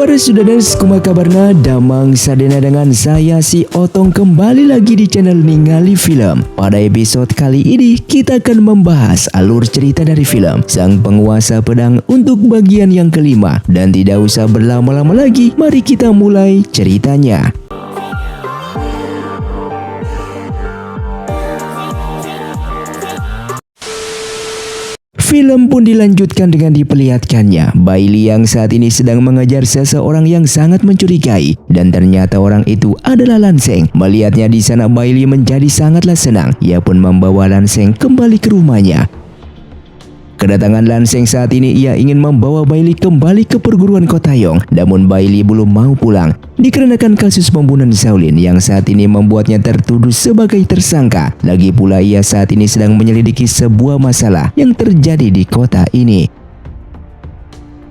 Para Sudanas, kumaha kabarna? Damang sadena dengan saya si Otong kembali lagi di channel Ningali Film. Pada episode kali ini kita akan membahas alur cerita dari film Sang Penguasa Pedang untuk bagian yang kelima. Dan tidak usah berlama-lama lagi, mari kita mulai ceritanya. Film pun dilanjutkan dengan diperlihatkannya Bailey yang saat ini sedang mengejar seseorang yang sangat mencurigai, dan ternyata orang itu adalah Lanseng. Melihatnya di sana, Bailey menjadi sangatlah senang. Ia pun membawa Lanseng kembali ke rumahnya. Kedatangan Lanseng saat ini, ia ingin membawa Bailey kembali ke perguruan Kotayong. Namun Bailey belum mau pulang dikarenakan kasus pembunuhan Shaolin yang saat ini membuatnya tertuduh sebagai tersangka. Lagi pula ia saat ini sedang menyelidiki sebuah masalah yang terjadi di kota ini.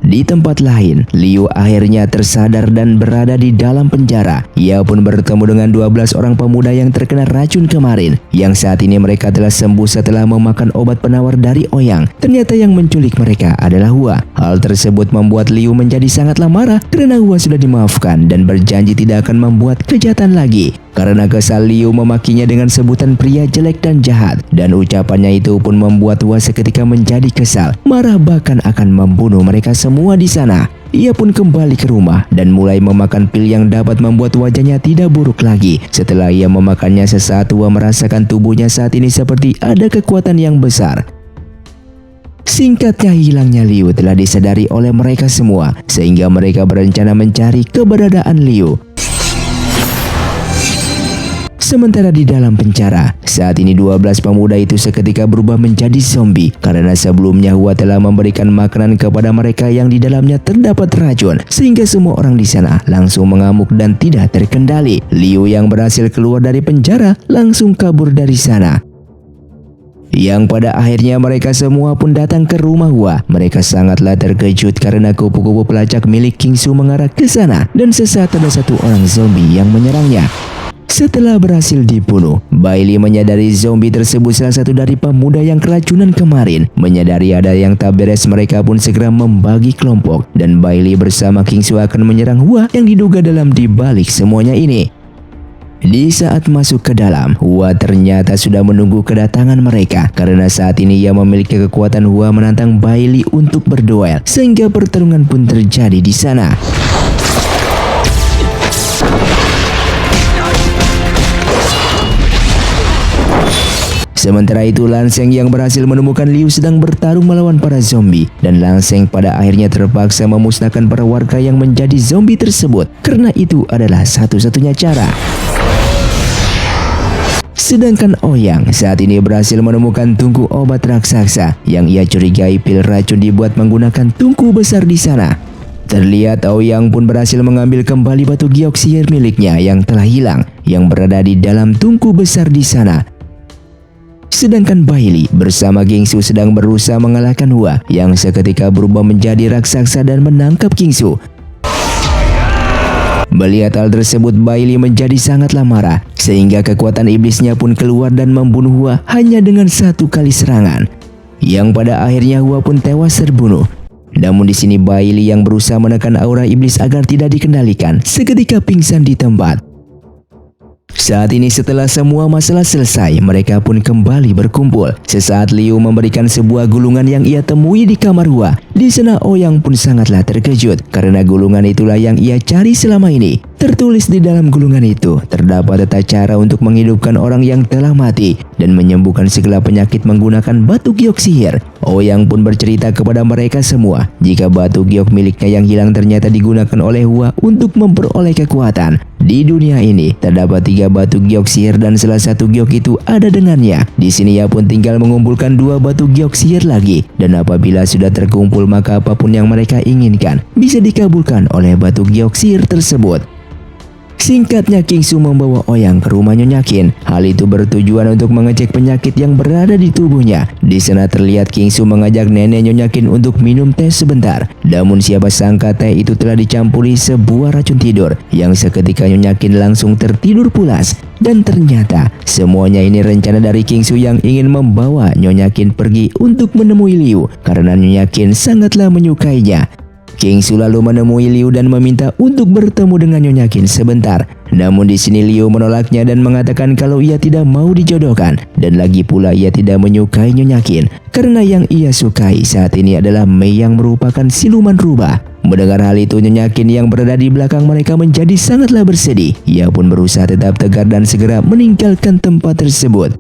Di tempat lain, Liu akhirnya tersadar dan berada di dalam penjara. Ia pun bertemu dengan 12 orang pemuda yang terkena racun kemarin, yang saat ini mereka telah sembuh setelah memakan obat penawar dari Ouyang. Ternyata yang menculik mereka adalah Hua. Hal tersebut membuat Liu menjadi sangatlah marah karena Hua sudah dimaafkan dan berjanji tidak akan membuat kejahatan lagi. Karena kesal, Liu memakinya dengan sebutan pria jelek dan jahat, dan ucapannya itu pun membuat Hua seketika menjadi kesal, marah bahkan akan membunuh mereka semua di sana. Ia pun kembali ke rumah dan mulai memakan pil yang dapat membuat wajahnya tidak buruk lagi. Setelah ia memakannya, sesaat Hua merasakan tubuhnya saat ini seperti ada kekuatan yang besar. Singkatnya, hilangnya Liu telah disadari oleh mereka semua, sehingga mereka berencana mencari keberadaan Liu. Sementara di dalam penjara, saat ini 12 pemuda itu seketika berubah menjadi zombie karena sebelumnya Hua telah memberikan makanan kepada mereka yang di dalamnya terdapat racun, sehingga semua orang di sana langsung mengamuk dan tidak terkendali. Liu yang berhasil keluar dari penjara langsung kabur dari sana. Yang pada akhirnya mereka semua pun datang ke rumah Hua. Mereka sangatlah terkejut karena kupu-kupu pelacak milik King Su mengarah ke sana, dan sesaat ada satu orang zombie yang menyerangnya. Setelah berhasil dibunuh, Bailey menyadari zombie tersebut salah satu dari pemuda yang keracunan kemarin. Menyadari ada yang tak beres, mereka pun segera membagi kelompok, dan Bailey bersama King Su akan menyerang Hua yang diduga dalam dibalik semuanya ini. Di saat masuk ke dalam, Hua ternyata sudah menunggu kedatangan mereka karena saat ini ia memiliki kekuatan. Hua menantang Bailey untuk berduel, sehingga pertarungan pun terjadi di sana. Sementara itu, Lanseng yang berhasil menemukan Liu sedang bertarung melawan para zombie, dan Lanseng pada akhirnya terpaksa memusnahkan para warga yang menjadi zombie tersebut karena itu adalah satu-satunya cara. Sedangkan Ouyang saat ini berhasil menemukan tungku obat raksasa yang ia curigai pil racun dibuat menggunakan tungku besar di sana. Terlihat Ouyang pun berhasil mengambil kembali batu giok sihir miliknya yang telah hilang, yang berada di dalam tungku besar di sana. Sedangkan Bailey bersama King Su sedang berusaha mengalahkan Hua yang seketika berubah menjadi raksasa dan menangkap King Su. Melihat hal tersebut, Bailey menjadi sangatlah marah, sehingga kekuatan iblisnya pun keluar dan membunuh Hua hanya dengan satu kali serangan, yang pada akhirnya Hua pun tewas terbunuh. Namun di sini Bailey yang berusaha menekan aura iblis agar tidak dikendalikan seketika pingsan di tempat. Saat ini setelah semua masalah selesai, mereka pun kembali berkumpul. Sesaat Liu memberikan sebuah gulungan yang ia temui di kamar Hua. Di sana Ouyang pun sangatlah terkejut karena gulungan itulah yang ia cari selama ini. Tertulis di dalam gulungan itu terdapat tata cara untuk menghidupkan orang yang telah mati dan menyembuhkan segala penyakit menggunakan batu giok sihir. Ouyang pun bercerita kepada mereka semua jika batu giok miliknya yang hilang ternyata digunakan oleh Hua untuk memperoleh kekuatan. Di dunia ini terdapat 3 batu giok sihir dan salah satu giok itu ada dengannya. Di sini ia pun tinggal mengumpulkan 2 batu giok sihir lagi, dan apabila sudah terkumpul maka apapun yang mereka inginkan bisa dikabulkan oleh batu giok sihir tersebut. Singkatnya, King Su membawa Ouyang ke rumah Nyonya Qin. Hal itu bertujuan untuk mengecek penyakit yang berada di tubuhnya. Di sana terlihat King Su mengajak nenek Nyonya Qin untuk minum teh sebentar. Namun siapa sangka teh itu telah dicampuri sebuah racun tidur, yang seketika Nyonya Qin langsung tertidur pulas. Dan ternyata semuanya ini rencana dari King Su yang ingin membawa Nyonya Qin pergi untuk menemui Liu karena Nyonya Qin sangatlah menyukainya. King Su lalu menemui Liu dan meminta untuk bertemu dengan Nyonya Qin sebentar. Namun di sini Liu menolaknya dan mengatakan kalau ia tidak mau dijodohkan, dan lagi pula ia tidak menyukai Nyonya Qin karena yang ia sukai saat ini adalah Mei yang merupakan siluman rubah. Mendengar hal itu, Nyonya Qin yang berada di belakang mereka menjadi sangatlah bersedih. Ia pun berusaha tetap tegar dan segera meninggalkan tempat tersebut.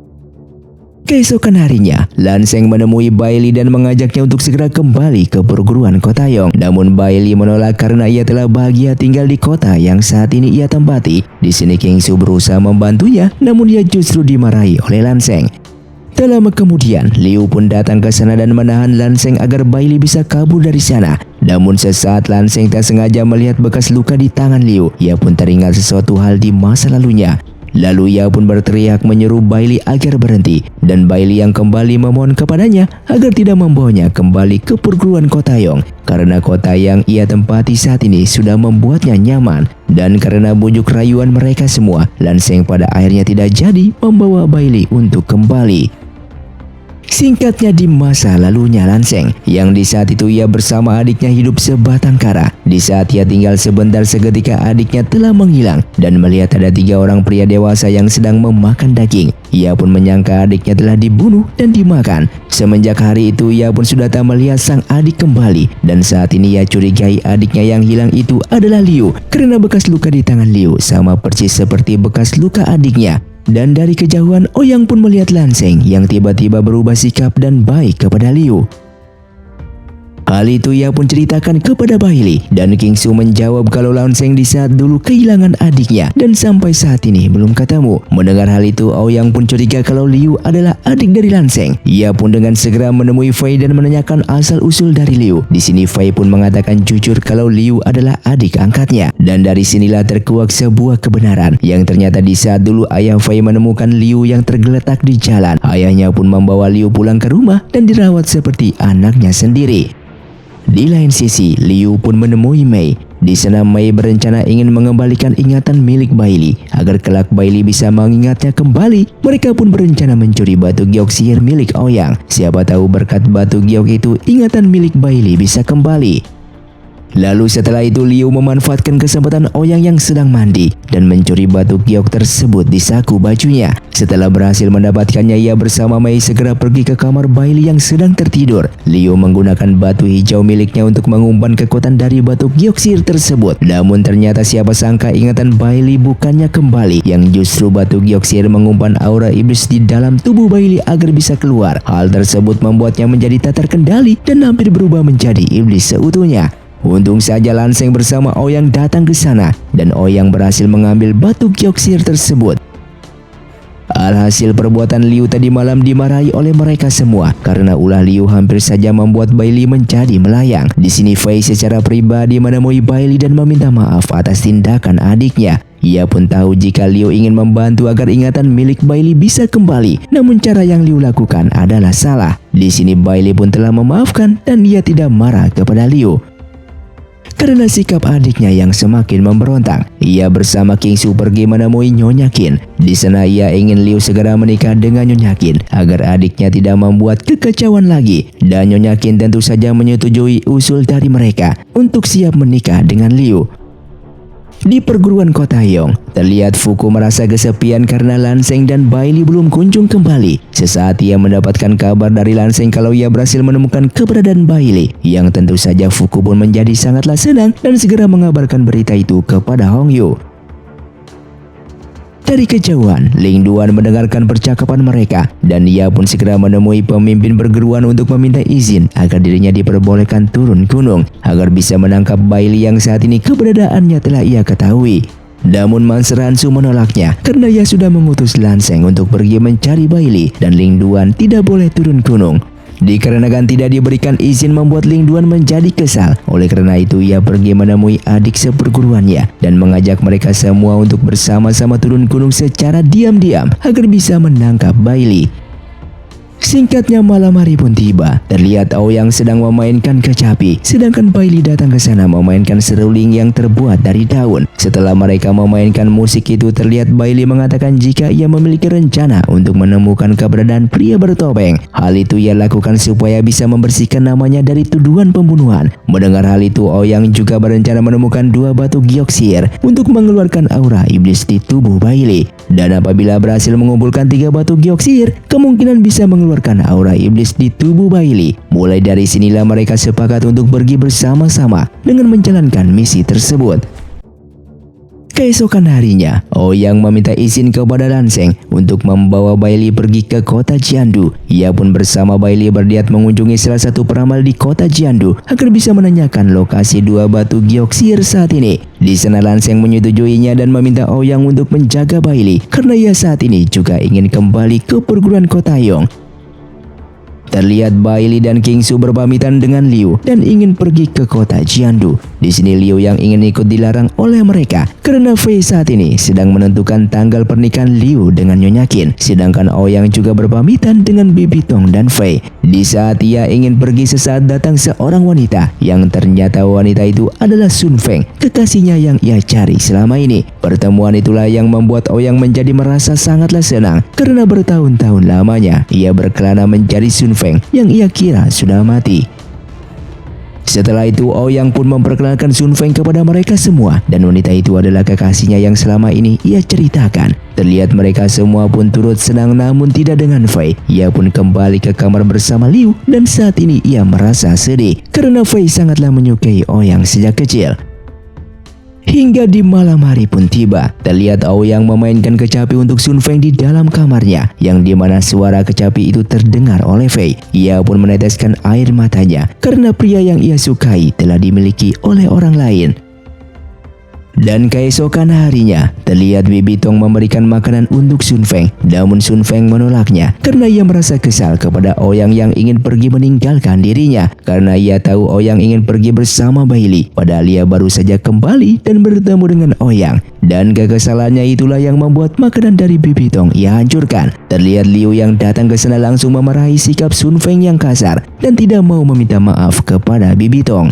Keesokan harinya, Lan Sheng menemui Bai Li dan mengajaknya untuk segera kembali ke perguruan Kotayong. Namun Bai Li menolak karena ia telah bahagia tinggal di kota yang saat ini ia tempati. Di sini King Su berusaha membantunya, namun ia justru dimarahi oleh Lan Sheng. Tak lama kemudian, Liu pun datang ke sana dan menahan Lan Sheng agar Bai Li bisa kabur dari sana. Namun sesaat Lan Sheng tak sengaja melihat bekas luka di tangan Liu, ia pun teringat sesuatu hal di masa lalunya. Lalu ia pun berteriak menyeru Bai Li agar berhenti, dan Bai Li yang kembali memohon kepadanya agar tidak membawanya kembali ke perguruan Kotayong karena kota yang ia tempati saat ini sudah membuatnya nyaman. Dan karena bujuk rayuan mereka semua, Lan Sheng pada akhirnya tidak jadi membawa Bai Li untuk kembali. Singkatnya, di masa lalunya Lan Sheng, yang di saat itu ia bersama adiknya hidup sebatang kara. Di saat ia tinggal sebentar, seketika adiknya telah menghilang dan melihat ada 3 orang pria dewasa yang sedang memakan daging. Ia pun menyangka adiknya telah dibunuh dan dimakan. Semenjak hari itu ia pun sudah tak melihat sang adik kembali, dan saat ini ia curigai adiknya yang hilang itu adalah Liu karena bekas luka di tangan Liu sama persis seperti bekas luka adiknya. Dan dari kejauhan, Ouyang pun melihat Lan Sheng yang tiba-tiba berubah sikap dan baik kepada Liu. Hal itu ia pun ceritakan kepada Bai Li, dan King Su menjawab kalau Lan Sheng di saat dulu kehilangan adiknya dan sampai saat ini belum ketemu. Mendengar hal itu, Ouyang pun curiga kalau Liu adalah adik dari Lan Sheng. Ia pun dengan segera menemui Fei dan menanyakan asal-usul dari Liu. Di sini Fei pun mengatakan jujur kalau Liu adalah adik angkatnya. Dan dari sinilah terkuak sebuah kebenaran yang ternyata di saat dulu ayah Fei menemukan Liu yang tergeletak di jalan, ayahnya pun membawa Liu pulang ke rumah dan dirawat seperti anaknya sendiri. Di lain sisi, Liu pun menemui Mei. Di sana Mei berencana ingin mengembalikan ingatan milik Bai Li agar kelak Bai Li bisa mengingatnya kembali. Mereka pun berencana mencuri batu giok sihir milik Ouyang. Siapa tahu berkat batu giok itu ingatan milik Bai Li bisa kembali. Lalu setelah itu Liu memanfaatkan kesempatan Ouyang yang sedang mandi dan mencuri batu giok tersebut di saku bajunya. Setelah berhasil mendapatkannya, ia bersama Mei segera pergi ke kamar Bai Li yang sedang tertidur. Liu menggunakan batu hijau miliknya untuk mengumpan kekuatan dari batu giok sihir tersebut. Namun ternyata siapa sangka ingatan Bai Li bukannya kembali, yang justru batu giok sihir mengumpan aura iblis di dalam tubuh Bai Li agar bisa keluar. Hal tersebut membuatnya menjadi tak terkendali dan hampir berubah menjadi iblis seutuhnya. Untung saja Lan Sheng bersama Ouyang datang ke sana dan Ouyang berhasil mengambil batu giok sihir tersebut. Alhasil perbuatan Liu tadi malam dimarahi oleh mereka semua karena ulah Liu hampir saja membuat Bai Li menjadi melayang. Di sini Fei secara pribadi menemui Bai Li dan meminta maaf atas tindakan adiknya. Ia pun tahu jika Liu ingin membantu agar ingatan milik Bai Li bisa kembali, namun cara yang Liu lakukan adalah salah. Di sini Bai Li pun telah memaafkan dan ia tidak marah kepada Liu. Karena sikap adiknya yang semakin memberontak, ia bersama King Su pergi menemui Nyonya Qin. Di sana ia ingin Liu segera menikah dengan Nyonya Qin agar adiknya tidak membuat kekacauan lagi. Dan Nyonya Qin tentu saja menyetujui usul dari mereka untuk siap menikah dengan Liu. Di perguruan Kotayong, terlihat Fuku merasa kesepian karena Lan Sheng dan Bai Li belum kunjung kembali. Sesaat ia mendapatkan kabar dari Lan Sheng kalau ia berhasil menemukan keberadaan Bai Li, yang tentu saja Fuku pun menjadi sangatlah senang dan segera mengabarkan berita itu kepada Hong Yu. Dari kejauhan, Ling Duan mendengarkan percakapan mereka dan ia pun segera menemui pemimpin perguruan untuk meminta izin agar dirinya diperbolehkan turun gunung agar bisa menangkap Bai Li yang saat ini keberadaannya telah ia ketahui. Namun Master Hansu menolaknya karena ia sudah mengutus Lan Sheng untuk pergi mencari Bai Li dan Ling Duan tidak boleh turun gunung. Dikarenakan tidak diberikan izin membuat Ling Duan menjadi kesal. Oleh karena itu ia pergi menemui adik seperguruannya dan mengajak mereka semua untuk bersama-sama turun gunung secara diam-diam agar bisa menangkap Bai Li. Singkatnya malam hari pun tiba. Terlihat Ouyang sedang memainkan kecapi, sedangkan Bailey datang ke sana memainkan seruling yang terbuat dari daun. Setelah mereka memainkan musik itu, terlihat Bailey mengatakan jika ia memiliki rencana untuk menemukan keberadaan pria bertopeng. Hal itu ia lakukan supaya bisa membersihkan namanya dari tuduhan pembunuhan. Mendengar hal itu, Ouyang juga berencana menemukan 2 batu gioksir untuk mengeluarkan aura iblis di tubuh Bailey. Dan apabila berhasil mengumpulkan 3 batu gioksir, kemungkinan bisa mengeluarkan aura iblis di tubuh Bailey. Mulai dari sinilah mereka sepakat untuk pergi bersama-sama dengan menjalankan misi tersebut. Keesokan harinya, Ouyang meminta izin kepada Lanseng untuk membawa Bailey pergi ke kota Jiandu. Ia pun bersama Bailey berniat mengunjungi salah satu peramal di kota Jiandu agar bisa menanyakan lokasi 2 batu gioksir saat ini. Di sana Lanseng menyetujuinya dan meminta Ouyang untuk menjaga Bailey karena ia saat ini juga ingin kembali ke perguruan Kotayong. Terlihat Bailey dan Kingsu berpamitan dengan Liu dan ingin pergi ke kota Jiandu. Di sini Liu yang ingin ikut dilarang oleh mereka karena Fei saat ini sedang menentukan tanggal pernikahan Liu dengan Nyonya Qin. Sedangkan Ouyang juga berpamitan dengan Bibi Tong dan Fei. Di saat ia ingin pergi, sesaat datang seorang wanita yang ternyata wanita itu adalah Sun Feng, kekasihnya yang ia cari selama ini. Pertemuan itulah yang membuat Ouyang menjadi merasa sangatlah senang karena bertahun-tahun lamanya ia berkelana mencari Sun Feng yang ia kira sudah mati. Setelah itu Ouyang pun memperkenalkan Sun Feng kepada mereka semua dan wanita itu adalah kekasihnya yang selama ini ia ceritakan. Terlihat mereka semua pun turut senang, namun tidak dengan Fei. Ia pun kembali ke kamar bersama Liu dan saat ini ia merasa sedih karena Fei sangatlah menyukai Ouyang sejak kecil. Hingga di malam hari pun tiba. Terlihat Ouyang memainkan kecapi untuk Sun Feng di dalam kamarnya, yang dimana suara kecapi itu terdengar oleh Fei. Ia pun meneteskan air matanya karena pria yang ia sukai telah dimiliki oleh orang lain. Dan keesokan harinya, terlihat Bibi Tong memberikan makanan untuk Sun Feng. Namun Sun Feng menolaknya karena ia merasa kesal kepada Ouyang yang ingin pergi meninggalkan dirinya. Karena ia tahu Ouyang ingin pergi bersama Bailey, padahal ia baru saja kembali dan bertemu dengan Ouyang. Dan kekesalannya itulah yang membuat makanan dari Bibi Tong ia hancurkan. Terlihat Liu yang datang ke sana langsung memarahi sikap Sun Feng yang kasar dan tidak mau meminta maaf kepada Bibi Tong.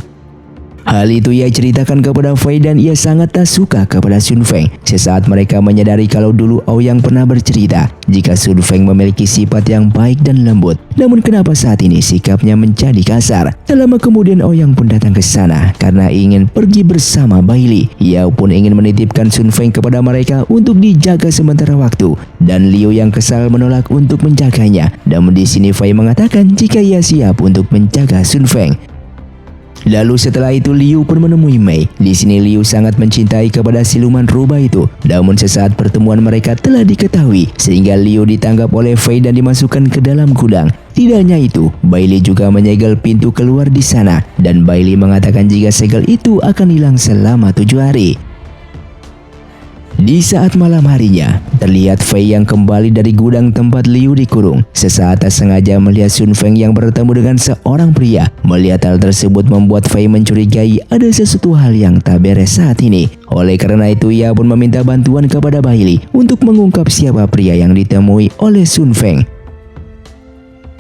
Hal itu ia ceritakan kepada Fei dan ia sangat tak suka kepada Sun Feng. Sesaat mereka menyadari kalau dulu Ouyang pernah bercerita jika Sun Feng memiliki sifat yang baik dan lembut. Namun kenapa saat ini sikapnya menjadi kasar? Tak lama kemudian Ouyang pun datang ke sana karena ingin pergi bersama Bailey. Ia pun ingin menitipkan Sun Feng kepada mereka untuk dijaga sementara waktu. Dan Liu yang kesal menolak untuk menjaganya. Namun di sini Fei mengatakan jika ia siap untuk menjaga Sun Feng. Lalu setelah itu Liu pun menemui Mei. Di sini Liu sangat mencintai kepada siluman rubah itu. Namun sesaat pertemuan mereka telah diketahui sehingga Liu ditangkap oleh Fei dan dimasukkan ke dalam gudang. Tidak hanya itu, Bailey juga menyegel pintu keluar di sana dan Bailey mengatakan jika segel itu akan hilang selama 7 hari. Di saat malam harinya, terlihat Fei yang kembali dari gudang tempat Liu dikurung. Sesaat tak sengaja melihat Sun Feng yang bertemu dengan seorang pria. Melihat hal tersebut membuat Fei mencurigai ada sesuatu hal yang tak beres saat ini. Oleh karena itu ia pun meminta bantuan kepada Bailey untuk mengungkap siapa pria yang ditemui oleh Sun Feng.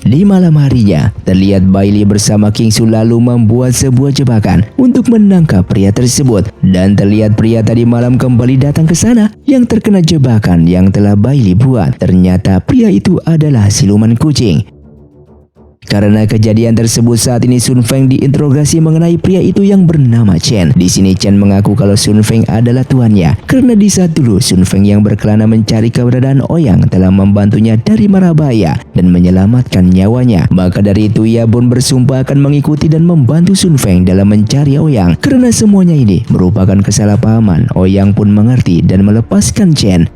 Di malam harinya, terlihat Bailey bersama Kingsu lalu membuat sebuah jebakan untuk menangkap pria tersebut. Dan terlihat pria tadi malam kembali datang ke sana yang terkena jebakan yang telah Bailey buat. Ternyata pria itu adalah siluman kucing. Karena kejadian tersebut saat ini Sun Feng diinterogasi mengenai pria itu yang bernama Chen. Di sini Chen mengaku kalau Sun Feng adalah tuannya karena di saat dulu Sun Feng yang berkelana mencari keberadaan Ouyang telah membantunya dari mara bahaya dan menyelamatkan nyawanya. Maka dari itu ia pun bersumpah akan mengikuti dan membantu Sun Feng dalam mencari Ouyang. Karena semuanya ini merupakan kesalahpahaman, Ouyang pun mengerti dan melepaskan Chen.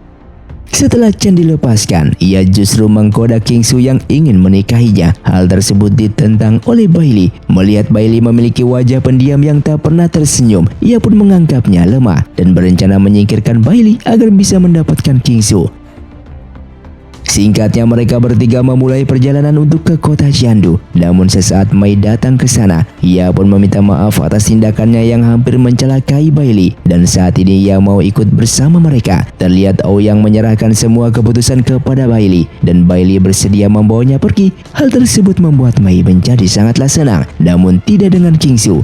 Setelah Chen dilepaskan, ia justru menggoda Kingsu yang ingin menikahinya. Hal tersebut ditentang oleh Bailey. Melihat Bailey memiliki wajah pendiam yang tak pernah tersenyum, ia pun menganggapnya lemah dan berencana menyingkirkan Bailey agar bisa mendapatkan Kingsu. Singkatnya mereka bertiga memulai perjalanan untuk ke kota Jiandu. Namun sesaat Mei datang ke sana, ia pun meminta maaf atas tindakannya yang hampir mencelakai Bailey. Dan saat ini ia mau ikut bersama mereka. Terlihat Ouyang menyerahkan semua keputusan kepada Bailey dan Bailey bersedia membawanya pergi. Hal tersebut membuat Mei menjadi sangatlah senang, namun tidak dengan Kingsu.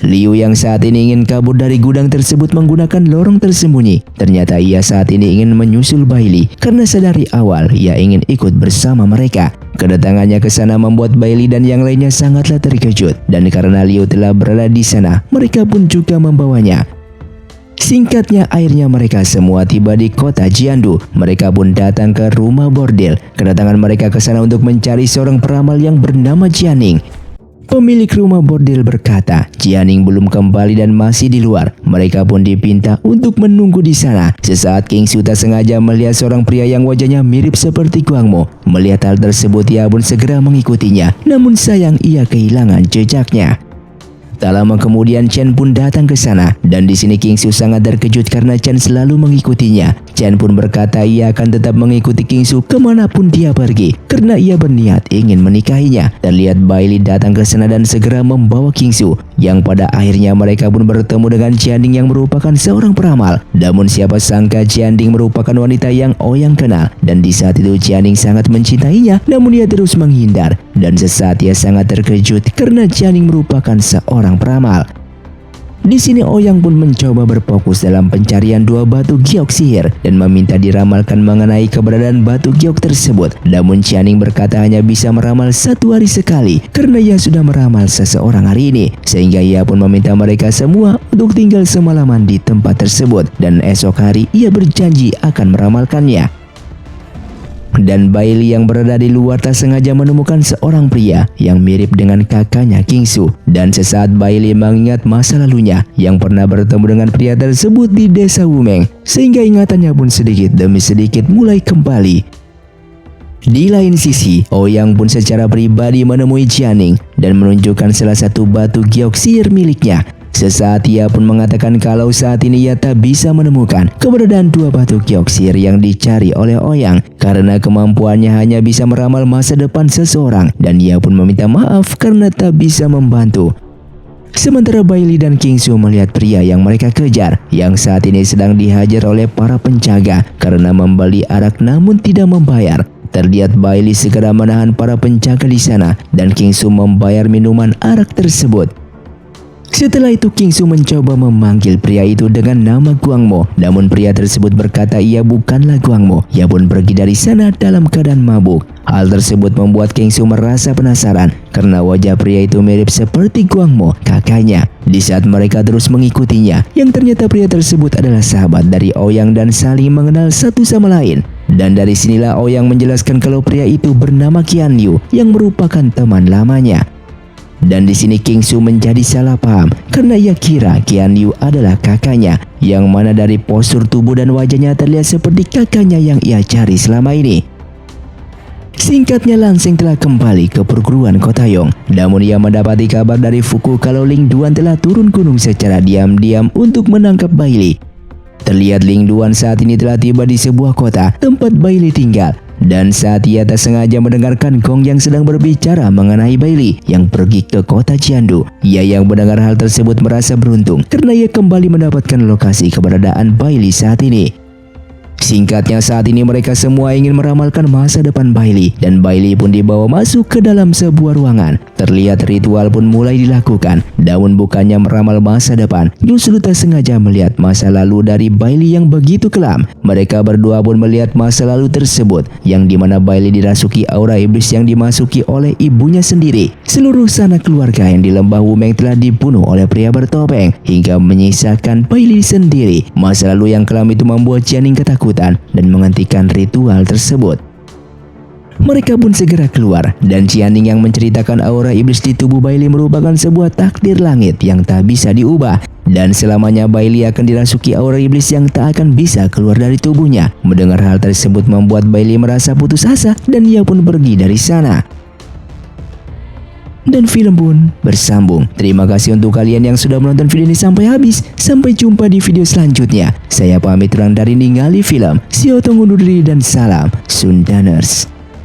Liu yang saat ini ingin kabur dari gudang tersebut menggunakan lorong tersembunyi. Ternyata ia saat ini ingin menyusul Bailey karena sedari awal ia ingin ikut bersama mereka. Kedatangannya ke sana membuat Bailey dan yang lainnya sangatlah terkejut, dan karena Liu telah berada di sana, mereka pun juga membawanya. Singkatnya akhirnya mereka semua tiba di kota Jiandu. Mereka pun datang ke rumah bordel. Kedatangan mereka ke sana untuk mencari seorang peramal yang bernama Jianing. Pemilik rumah bordel berkata, Jianing belum kembali dan masih di luar. Mereka pun dipinta untuk menunggu di sana. Sesaat Kingsu tak sengaja melihat seorang pria yang wajahnya mirip seperti Guang Mo. Melihat hal tersebut, ia pun segera mengikutinya. Namun sayang ia kehilangan jejaknya. Tak lama kemudian Chen pun datang ke sana, dan di sini Kingsu sangat terkejut karena Chen selalu mengikutinya. Chen pun berkata ia akan tetap mengikuti Kingsu kemanapun dia pergi karena ia berniat ingin menikahinya. Terlihat Bailey datang ke sana dan segera membawa Kingsu, yang pada akhirnya mereka pun bertemu dengan Jianing yang merupakan seorang peramal. Namun siapa sangka Jianing merupakan wanita yang Ouyang kenal, dan di saat itu Jianing sangat mencintainya, namun ia terus menghindar. Dan sesaat ia sangat terkejut karena Jianing merupakan seorang peramal. Di sini Ouyang pun mencoba berfokus dalam pencarian dua batu giok sihir dan meminta diramalkan mengenai keberadaan batu giok tersebut. Namun Jianing berkata hanya bisa meramal 1 hari sekali karena ia sudah meramal seseorang hari ini, sehingga ia pun meminta mereka semua untuk tinggal semalaman di tempat tersebut dan esok hari ia berjanji akan meramalkannya. Dan Bailey yang berada di luar tak sengaja menemukan seorang pria yang mirip dengan kakaknya Kingsu. Dan sesaat Bailey mengingat masa lalunya yang pernah bertemu dengan pria tersebut di desa Wumeng, sehingga ingatannya pun sedikit demi sedikit mulai kembali. Di lain sisi, Ouyang pun secara pribadi menemui Jianing dan menunjukkan salah satu batu giok sihir miliknya. Sesaat ia pun mengatakan kalau saat ini ia tak bisa menemukan keberadaan dua batu giok sihir yang dicari oleh Ouyang karena kemampuannya hanya bisa meramal masa depan seseorang, dan ia pun meminta maaf karena tak bisa membantu. Sementara Bailey dan Kingsu melihat pria yang mereka kejar yang saat ini sedang dihajar oleh para penjaga karena membeli arak namun tidak membayar. Terlihat Bailey segera menahan para penjaga di sana dan Kingsu membayar minuman arak tersebut. Setelah itu Kingsu mencoba memanggil pria itu dengan nama Guang Mo, namun pria tersebut berkata ia bukanlah Guang Mo. Ia pun pergi dari sana dalam keadaan mabuk. Hal tersebut membuat Kingsu merasa penasaran karena wajah pria itu mirip seperti Guang Mo, kakaknya. Di saat mereka terus mengikutinya, yang ternyata pria tersebut adalah sahabat dari Ouyang dan saling mengenal satu sama lain. Dan dari sinilah Ouyang menjelaskan kalau pria itu bernama Qian Liu yang merupakan teman lamanya. Dan di sini Kingsu menjadi salah paham karena ia kira Qian Liu adalah kakaknya, yang mana dari postur tubuh dan wajahnya terlihat seperti kakaknya yang ia cari selama ini. Singkatnya Lansing telah kembali ke perguruan Kotayong, namun ia mendapati kabar dari Fuku kalau Ling Duan telah turun gunung secara diam-diam untuk menangkap Bailey. Terlihat Ling Duan saat ini telah tiba di sebuah kota tempat Bailey tinggal. Dan saat ia tak sengaja mendengarkan Gong yang sedang berbicara mengenai Bailey yang pergi ke kota Jiandu. Ia yang mendengar hal tersebut merasa beruntung karena ia kembali mendapatkan lokasi keberadaan Bailey saat ini. Singkatnya saat ini mereka semua ingin meramalkan masa depan Bailey, dan Bailey pun dibawa masuk ke dalam sebuah ruangan. Terlihat ritual pun mulai dilakukan, namun bukannya meramal masa depan, justru tak sengaja melihat masa lalu dari Bailey yang begitu kelam. Mereka berdua pun melihat masa lalu tersebut, yang dimana Bailey dirasuki aura iblis yang dimasuki oleh ibunya sendiri. Seluruh sanak keluarga yang di lembah Wumeng telah dibunuh oleh pria bertopeng, hingga menyisakan Bailey sendiri. Masa lalu yang kelam itu membuat Jianing ketakutan dan menghentikan ritual tersebut. Mereka pun segera keluar, dan Jianing yang menceritakan aura iblis di tubuh Bailey merupakan sebuah takdir langit yang tak bisa diubah, dan selamanya Bailey akan dirasuki aura iblis yang tak akan bisa keluar dari tubuhnya. Mendengar hal tersebut membuat Bailey merasa putus asa dan ia pun pergi dari sana. dan film pun bersambung. Terima kasih untuk kalian yang sudah menonton video ini sampai habis. Sampai jumpa di video selanjutnya. Saya pamit undur diri dari Ningali Film. See you, tunggu undur diri dan salam Sundaners.